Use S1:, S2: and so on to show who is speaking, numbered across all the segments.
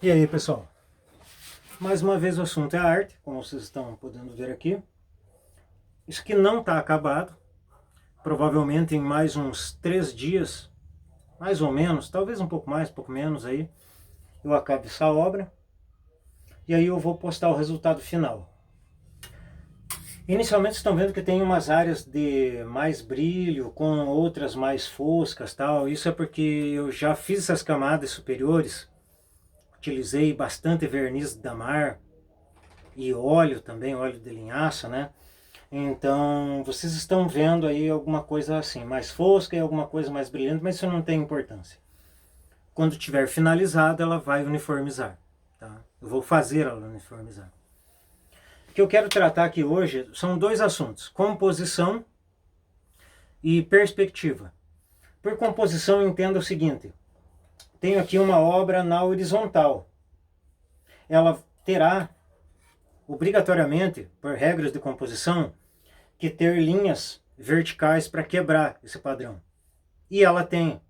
S1: E aí, pessoal? Mais uma vez o assunto é a arte, como vocês estão podendo ver aqui. Isso aqui não está acabado. Provavelmente em mais uns 3 dias, mais ou menos, talvez um pouco mais, um pouco menos aí, eu acabe essa obra. E aí eu vou postar o resultado final. Inicialmente vocês estão vendo que tem umas áreas de mais brilho, com outras mais foscas, tal. Isso é porque eu já fiz essas camadas superiores. Utilizei bastante verniz Damar e óleo também, óleo de linhaça, né? Então, vocês estão vendo aí alguma coisa assim, mais fosca e alguma coisa mais brilhante, mas isso não tem importância. Quando tiver finalizada, ela vai uniformizar. Tá? Eu vou fazer ela uniformizar. O que eu quero tratar aqui hoje são dois assuntos: composição e perspectiva. Por composição, entenda o seguinte: tenho aqui uma obra na horizontal. Ela terá, obrigatoriamente, por regras de composição, que ter linhas verticais para quebrar esse padrão. E ela tem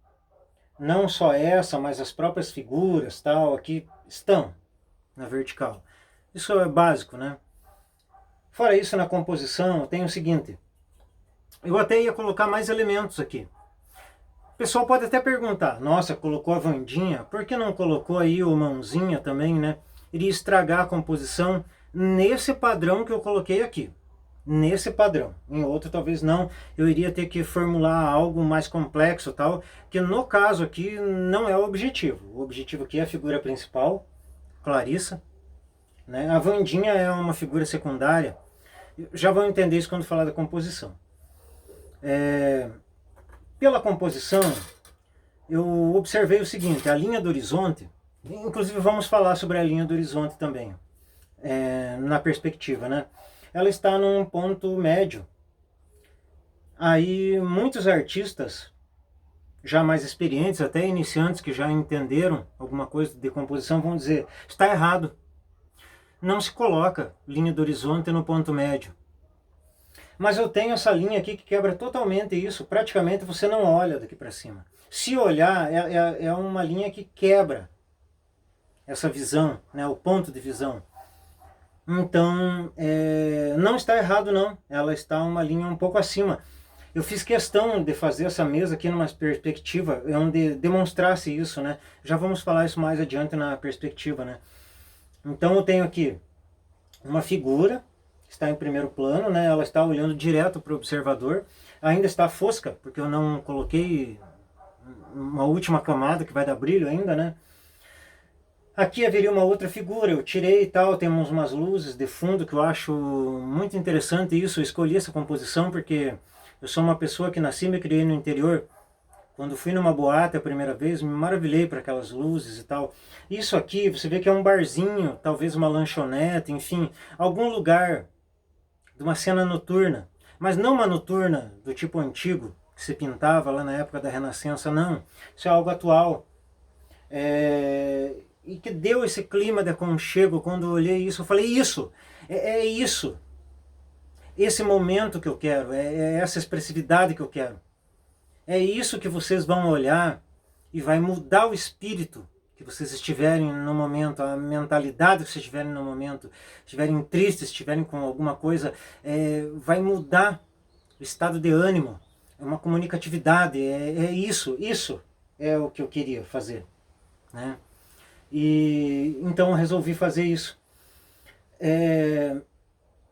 S1: não só essa, mas as próprias figuras tal aqui estão na vertical. Isso é básico, né? Fora isso, na composição tem o seguinte: eu até ia colocar mais elementos aqui. O pessoal pode até perguntar: nossa, colocou a Vandinha, por que não colocou aí o Mãozinha também, né? Iria estragar a composição nesse padrão que eu coloquei aqui. Nesse padrão. Em outro talvez não, eu iria ter que formular algo mais complexo tal, que no caso aqui não é o objetivo. O objetivo aqui é a figura principal, Clarissa, né? A Vandinha é uma figura secundária. Já vão entender isso quando falar da composição. Pela composição, eu observei o seguinte: a linha do horizonte, inclusive vamos falar sobre a linha do horizonte também, na perspectiva, né? Ela está num ponto médio. Aí muitos artistas já mais experientes, até iniciantes que já entenderam alguma coisa de composição, vão dizer: está errado. Não se coloca linha do horizonte no ponto médio. Mas eu tenho essa linha aqui que quebra totalmente isso. Praticamente você não olha daqui para cima. Se olhar, é uma linha que quebra essa visão, né, o ponto de visão. Então, não está errado não. Ela está uma linha um pouco acima. Eu fiz questão de fazer essa mesa aqui numa perspectiva onde demonstrasse isso, né? Já vamos falar isso mais adiante na perspectiva, né? Então eu tenho aqui uma figura, está em primeiro plano, né? Ela está olhando direto para o observador. Ainda está fosca, porque eu não coloquei uma última camada que vai dar brilho ainda, né? Aqui haveria uma outra figura, eu tirei e tal, temos umas luzes de fundo que eu acho muito interessante isso. Eu escolhi essa composição porque eu sou uma pessoa que nasci e me criei no interior. Quando fui numa boate a primeira vez, me maravilhei para aquelas luzes e tal. Isso aqui, você vê que é um barzinho, talvez uma lanchonete, enfim, algum lugar de uma cena noturna. Mas não uma noturna do tipo antigo, que se pintava lá na época da Renascença, não. Isso é algo atual. E que deu esse clima de aconchego. Quando eu olhei isso, eu falei: isso, é isso. Esse momento que eu quero, é essa expressividade que eu quero. É isso que vocês vão olhar e vai mudar o espírito que vocês estiverem no momento, a mentalidade que vocês estiverem no momento, estiverem tristes, estiverem com alguma coisa, vai mudar o estado de ânimo, é uma comunicatividade, isso é o que eu queria fazer, né? E então eu resolvi fazer isso.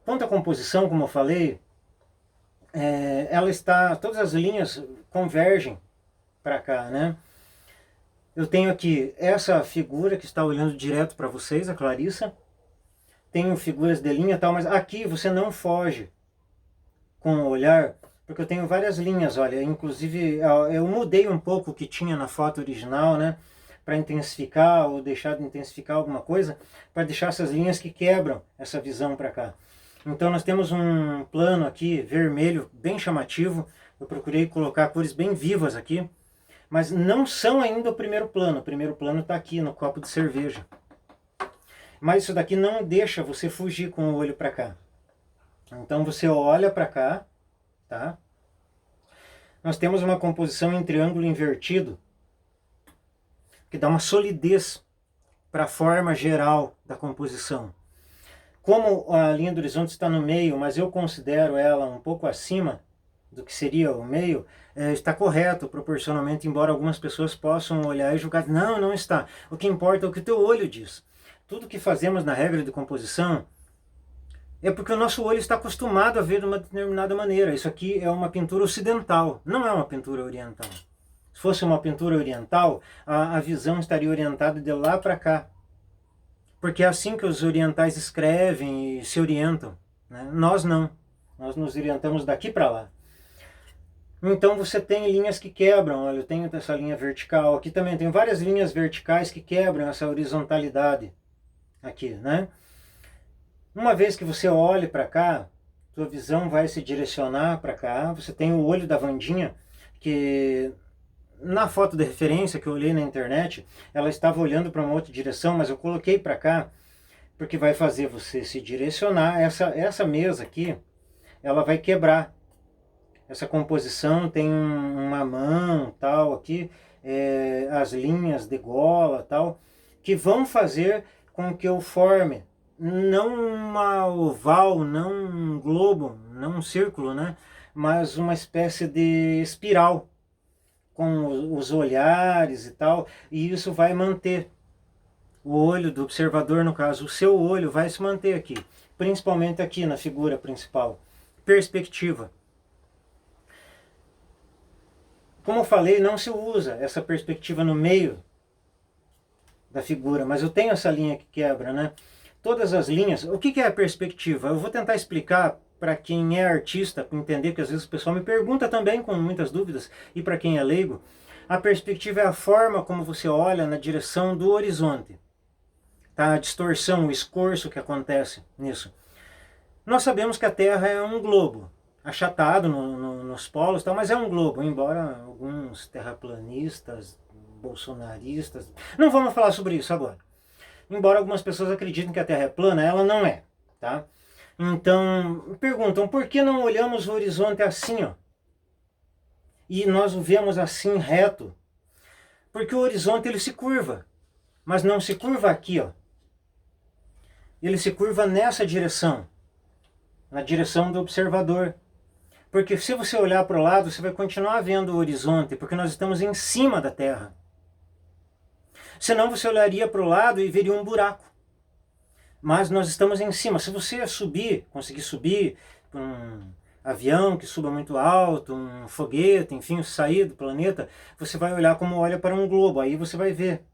S1: Quanto à composição, como eu falei, ela está, todas as linhas convergem para cá, né? Eu tenho aqui essa figura que está olhando direto para vocês, a Clarissa. Tenho figuras de linha e tal, mas aqui você não foge com o olhar, porque eu tenho várias linhas, olha, inclusive eu mudei um pouco o que tinha na foto original, né? Para intensificar ou deixar de intensificar alguma coisa, para deixar essas linhas que quebram essa visão para cá. Então nós temos um plano aqui vermelho, bem chamativo. Eu procurei colocar cores bem vivas aqui, mas não são ainda o primeiro plano. O primeiro plano está aqui no copo de cerveja. Mas isso daqui não deixa você fugir com o olho para cá. Então você olha para cá, tá? Nós temos uma composição em triângulo invertido que dá uma solidez para a forma geral da composição. Como a linha do horizonte está no meio, mas eu considero ela um pouco acima do que seria o meio, está correto proporcionalmente, embora algumas pessoas possam olhar e julgar, não, não está. O que importa é o que o teu olho diz. Tudo que fazemos na regra de composição é porque o nosso olho está acostumado a ver de uma determinada maneira. Isso aqui é uma pintura ocidental, não é uma pintura oriental. Se fosse uma pintura oriental, a visão estaria orientada de lá para cá. Porque é assim que os orientais escrevem e se orientam, né? Nós não. Nós nos orientamos daqui para lá. Então você tem linhas que quebram. Olha, eu tenho essa linha vertical. Aqui também tem várias linhas verticais que quebram essa horizontalidade. Aqui, né? Uma vez que você olhe para cá, sua visão vai se direcionar para cá. Você tem o olho da Wandinha, que na foto de referência que eu olhei na internet, ela estava olhando para uma outra direção, mas eu coloquei para cá, porque vai fazer você se direcionar. Essa mesa aqui, ela vai quebrar. Essa composição tem uma mão, tal, aqui, as linhas de gola, tal, que vão fazer com que eu forme, não uma oval, não um globo, não um círculo, né? Mas uma espécie de espiral, com os olhares e tal, e isso vai manter o olho do observador, no caso, o seu olho vai se manter aqui, principalmente aqui na figura principal. Perspectiva. Como eu falei, não se usa essa perspectiva no meio da figura, mas eu tenho essa linha que quebra, né? Todas as linhas... O que é a perspectiva? Eu vou tentar explicar para quem é artista, para entender, que às vezes o pessoal me pergunta também com muitas dúvidas, e para quem é leigo. A perspectiva é a forma como você olha na direção do horizonte. Tá? A distorção, o escorço que acontece nisso. Nós sabemos que a Terra é um globo, achatado nos polos, tal, mas é um globo, embora alguns terraplanistas, bolsonaristas... Não vamos falar sobre isso agora. Embora algumas pessoas acreditem que a Terra é plana, ela não é. Tá? Então, perguntam, por que não olhamos o horizonte assim, ó? E nós o vemos assim, reto? Porque o horizonte ele se curva, mas não se curva aqui, ó. Ele se curva nessa direção, na direção do observador. Porque se você olhar para o lado, você vai continuar vendo o horizonte, porque nós estamos em cima da Terra. Senão você olharia para o lado e veria um buraco. Mas nós estamos em cima. Se você subir, conseguir subir para um avião que suba muito alto, um foguete, enfim, sair do planeta, você vai olhar como olha para um globo. Aí você vai ver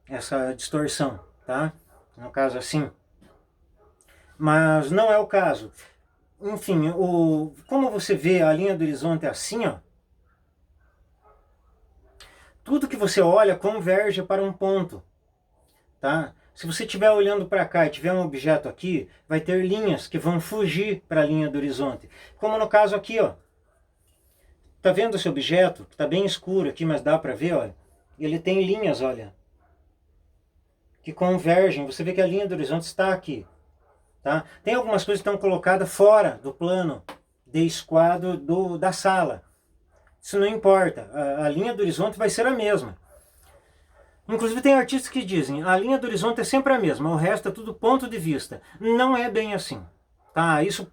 S1: essa distorção, tá? No caso assim. Mas não é o caso. Enfim, como você vê a linha do horizonte assim, ó, tudo que você olha converge para um ponto, tá? Se você estiver olhando para cá e tiver um objeto aqui, vai ter linhas que vão fugir para a linha do horizonte. Como no caso aqui, ó. Tá vendo esse objeto? Que está bem escuro aqui, mas dá para ver, olha. Ele tem linhas, olha, que convergem. Você vê que a linha do horizonte está aqui. Tá? Tem algumas coisas que estão colocadas fora do plano de esquadro da sala. Isso não importa. A linha do horizonte vai ser a mesma. Inclusive tem artistas que dizem, a linha do horizonte é sempre a mesma, o resto é tudo ponto de vista. Não é bem assim, tá? Isso,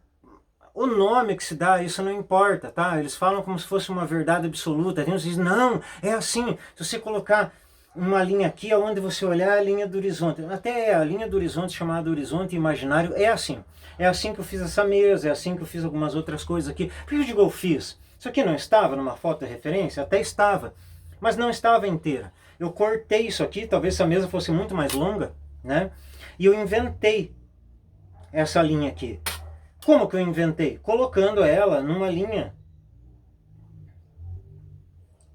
S1: o nome que se dá, isso não importa, tá? Eles falam como se fosse uma verdade absoluta. Tem uns que dizem, não, é assim, se você colocar uma linha aqui, aonde você olhar a linha do horizonte, até a linha do horizonte, chamada horizonte imaginário, é assim. É assim que eu fiz essa mesa, é assim que eu fiz algumas outras coisas aqui. Por que eu digo eu fiz? Isso aqui não estava numa foto de referência? Até estava, mas não estava inteira. Eu cortei isso aqui, talvez essa mesa fosse muito mais longa, né? E eu inventei essa linha aqui. Como que eu inventei? Colocando ela numa linha,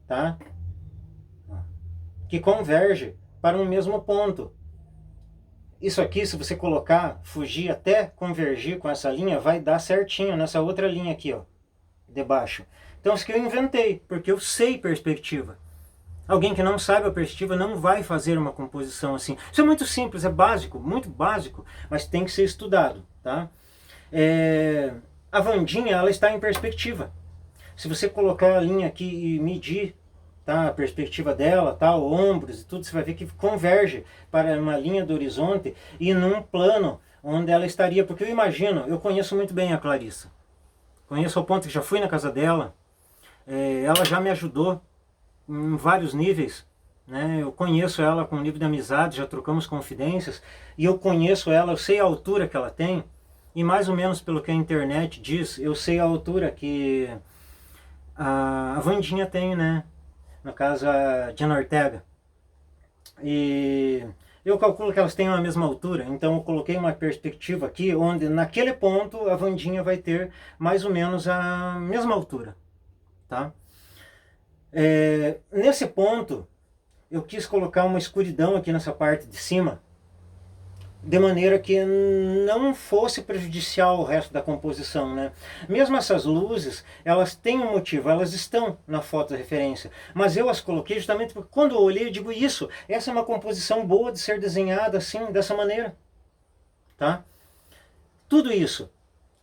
S1: tá? Que converge para um mesmo ponto. Isso aqui, se você colocar, fugir até convergir com essa linha, vai dar certinho nessa outra linha aqui, ó, de baixo. Então isso que eu inventei, porque eu sei perspectiva. Alguém que não sabe a perspectiva não vai fazer uma composição assim. Isso é muito simples, é básico, muito básico, mas tem que ser estudado, tá? A Wandinha, ela está em perspectiva. Se você colocar a linha aqui e medir tá? A perspectiva dela, tá? Ombros e tudo, você vai ver que converge para uma linha do horizonte e num plano onde ela estaria, porque eu imagino, eu conheço muito bem a Clarissa, conheço ao ponto que já fui na casa dela, ela já me ajudou em vários níveis, né? Eu conheço ela com um nível de amizade, já trocamos confidências, e eu conheço ela, eu sei a altura que ela tem, e mais ou menos pelo que a internet diz, eu sei a altura que a Wandinha tem, né? No caso, a Diana Ortega. E eu calculo que elas tenham a mesma altura, então eu coloquei uma perspectiva aqui, onde naquele ponto a Wandinha vai ter mais ou menos a mesma altura, tá? Nesse ponto, eu quis colocar uma escuridão aqui nessa parte de cima, de maneira que não fosse prejudicial ao resto da composição, né? Mesmo essas luzes, elas têm um motivo, elas estão na foto de referência, mas eu as coloquei justamente porque quando eu olhei, eu digo isso, essa é uma composição boa de ser desenhada assim, dessa maneira, tá? Tudo isso,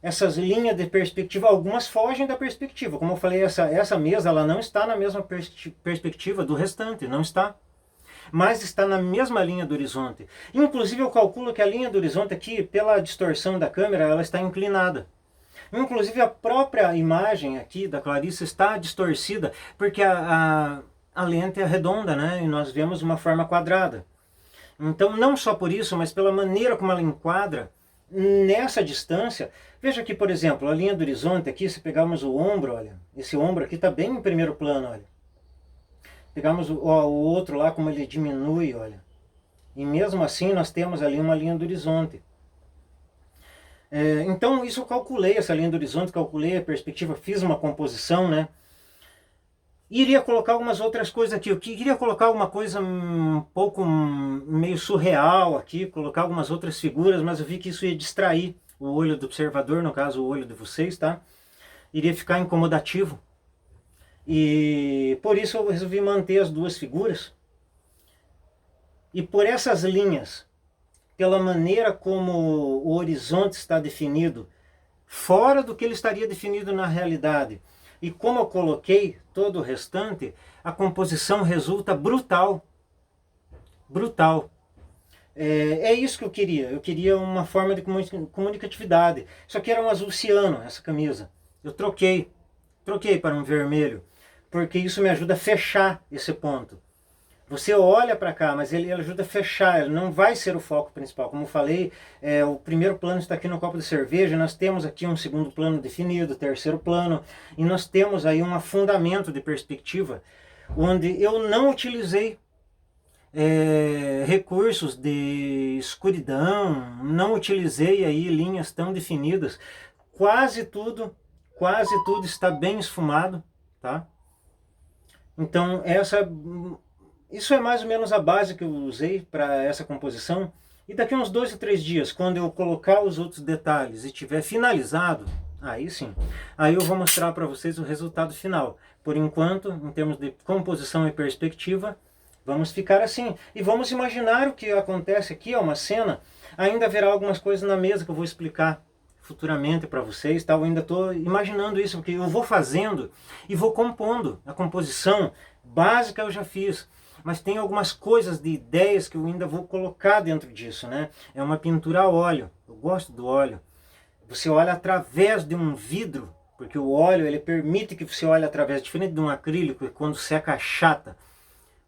S1: essas linhas de perspectiva, algumas fogem da perspectiva, como eu falei, essa mesa, ela não está na mesma perspectiva do restante, não está. Mas está na mesma linha do horizonte. Inclusive eu calculo que a linha do horizonte aqui, pela distorção da câmera, ela está inclinada. Inclusive a própria imagem aqui da Clarissa está distorcida, porque a lente é redonda, né? E nós vemos uma forma quadrada. Então não só por isso, mas pela maneira como ela enquadra nessa distância. Veja aqui, por exemplo, a linha do horizonte aqui, se pegarmos o ombro, olha, esse ombro aqui está bem em primeiro plano, olha. Pegamos o outro lá, como ele diminui, olha. E mesmo assim nós temos ali uma linha do horizonte. Então isso eu calculei, essa linha do horizonte, calculei a perspectiva, fiz uma composição, né? E iria colocar algumas outras coisas aqui. Eu queria colocar alguma coisa um pouco meio surreal aqui, colocar algumas outras figuras, mas eu vi que isso ia distrair o olho do observador, no caso o olho de vocês, tá? Iria ficar incomodativo. E por isso eu resolvi manter as duas figuras. E por essas linhas, pela maneira como o horizonte está definido, fora do que ele estaria definido na realidade, e como eu coloquei todo o restante, a composição resulta brutal. Brutal. É isso que eu queria. Eu queria uma forma de comunicatividade. Isso aqui era um azul ciano, essa camisa. Eu troquei para um vermelho, porque isso me ajuda a fechar esse ponto. Você olha para cá, mas ele ajuda a fechar, ele não vai ser o foco principal. Como eu falei, o primeiro plano está aqui no copo de cerveja, nós temos aqui um segundo plano definido, terceiro plano, e nós temos aí um afundamento de perspectiva, onde eu não utilizei recursos de escuridão, não utilizei aí linhas tão definidas. Quase tudo está bem esfumado, tá? Então isso é mais ou menos a base que eu usei para essa composição. E daqui a uns 2 ou 3 dias, quando eu colocar os outros detalhes e tiver finalizado, aí sim, aí eu vou mostrar para vocês o resultado final. Por enquanto, em termos de composição e perspectiva, vamos ficar assim. E vamos imaginar o que acontece aqui, uma cena. Ainda haverá algumas coisas na mesa que eu vou explicar futuramente para vocês, tá? Eu ainda estou imaginando isso, porque eu vou fazendo e vou compondo. A composição básica eu já fiz, mas tem algumas coisas de ideias que eu ainda vou colocar dentro disso, né? É uma pintura a óleo, eu gosto do óleo. Você olha através de um vidro, porque o óleo ele permite que você olhe através, diferente de um acrílico, que quando seca achata.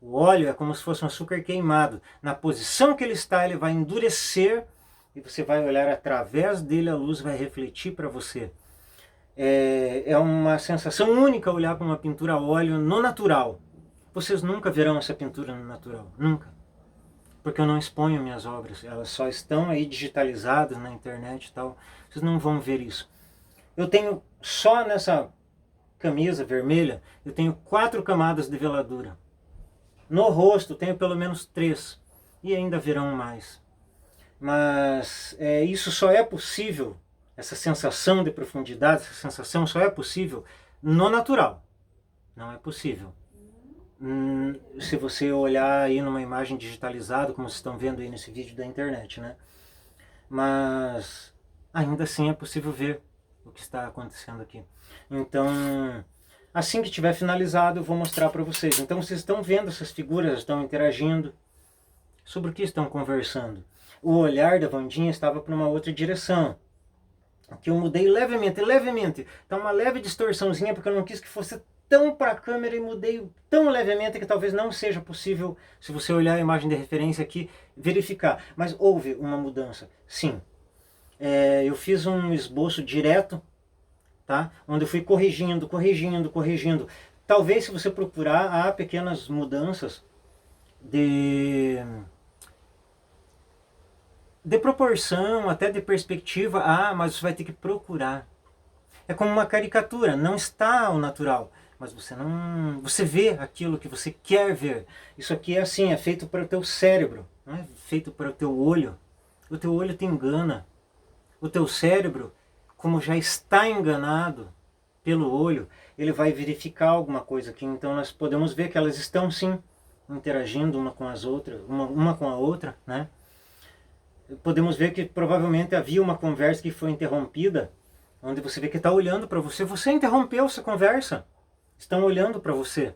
S1: O óleo é como se fosse um açúcar queimado. Na posição que ele está, ele vai endurecer e você vai olhar através dele, a luz vai refletir para você. É uma sensação única olhar para uma pintura a óleo no natural. Vocês nunca verão essa pintura no natural, nunca. Porque eu não exponho minhas obras, elas só estão aí digitalizadas na internet e tal. Vocês não vão ver isso. Eu tenho, só nessa camisa vermelha, eu tenho 4 camadas de veladura. No rosto tenho pelo menos 3, e ainda virão mais. Mas isso só é possível, essa sensação de profundidade, essa sensação só é possível no natural. Não é possível se você olhar aí numa imagem digitalizada, como vocês estão vendo aí nesse vídeo da internet, né? Mas ainda assim é possível ver o que está acontecendo aqui. Então, Assim que tiver finalizado, eu vou mostrar para vocês. Então vocês estão vendo essas figuras, estão interagindo. Sobre o que estão conversando? O olhar da Wandinha estava para uma outra direção. Que eu mudei levemente, levemente. Tá uma leve distorçãozinha, porque eu não quis que fosse tão para a câmera e mudei tão levemente que talvez não seja possível, se você olhar a imagem de referência aqui, verificar. Mas houve uma mudança, sim. Eu fiz um esboço direto, tá? Onde eu fui corrigindo, corrigindo, corrigindo. Talvez, se você procurar, há pequenas mudanças de proporção, até de perspectiva. Mas você vai ter que procurar. É como uma caricatura, não está ao natural, mas você vê aquilo que você quer ver. Isso aqui é assim, é feito para o teu cérebro, não é feito para o teu olho. O teu olho te engana. O teu cérebro, como já está enganado pelo olho, ele vai verificar alguma coisa aqui. Então nós podemos ver que elas estão sim interagindo uma com as outras, uma com a outra, né? Podemos ver que provavelmente havia uma conversa que foi interrompida, onde você vê que está olhando para você. Você interrompeu essa conversa. Estão olhando para você.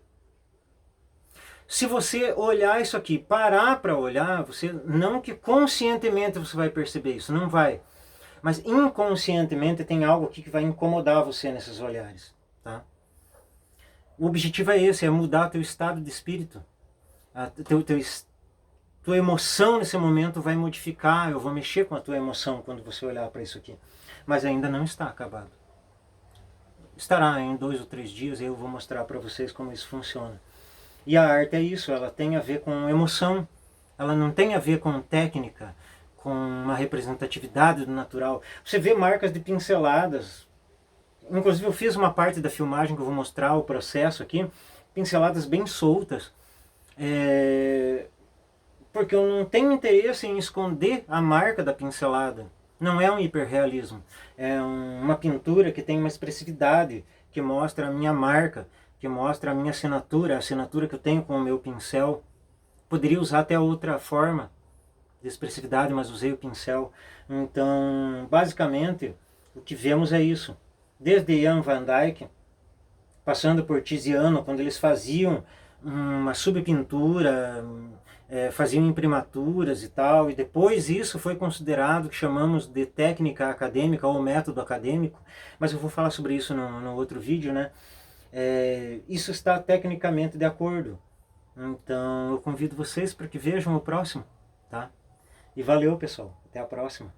S1: Se você olhar isso aqui, parar para olhar, você não que conscientemente você vai perceber isso, não vai. Mas inconscientemente tem algo aqui que vai incomodar você nesses olhares, tá? O objetivo é esse, é mudar teu estado de espírito. Tua emoção nesse momento vai modificar, eu vou mexer com a tua emoção quando você olhar para isso aqui. Mas ainda não está acabado. Estará em 2 ou 3 dias e eu vou mostrar para vocês como isso funciona. E a arte é isso, ela tem a ver com emoção, ela não tem a ver com técnica, com uma representatividade do natural. Você vê marcas de pinceladas, inclusive eu fiz uma parte da filmagem que eu vou mostrar o processo aqui, pinceladas bem soltas, porque eu não tenho interesse em esconder a marca da pincelada. Não é um hiperrealismo, é uma pintura que tem uma expressividade, que mostra a minha marca, que mostra a minha assinatura, a assinatura que eu tenho com o meu pincel. Poderia usar até outra forma de expressividade, mas usei o pincel. Então, basicamente, o que vemos é isso. Desde Jan van Dyck, passando por Tiziano, quando eles faziam uma subpintura, faziam imprimaturas e tal, e depois isso foi considerado, que chamamos de técnica acadêmica ou método acadêmico, mas eu vou falar sobre isso no outro vídeo, né? Isso está tecnicamente de acordo. Então eu convido vocês para que vejam o próximo, tá? E valeu, pessoal, até a próxima.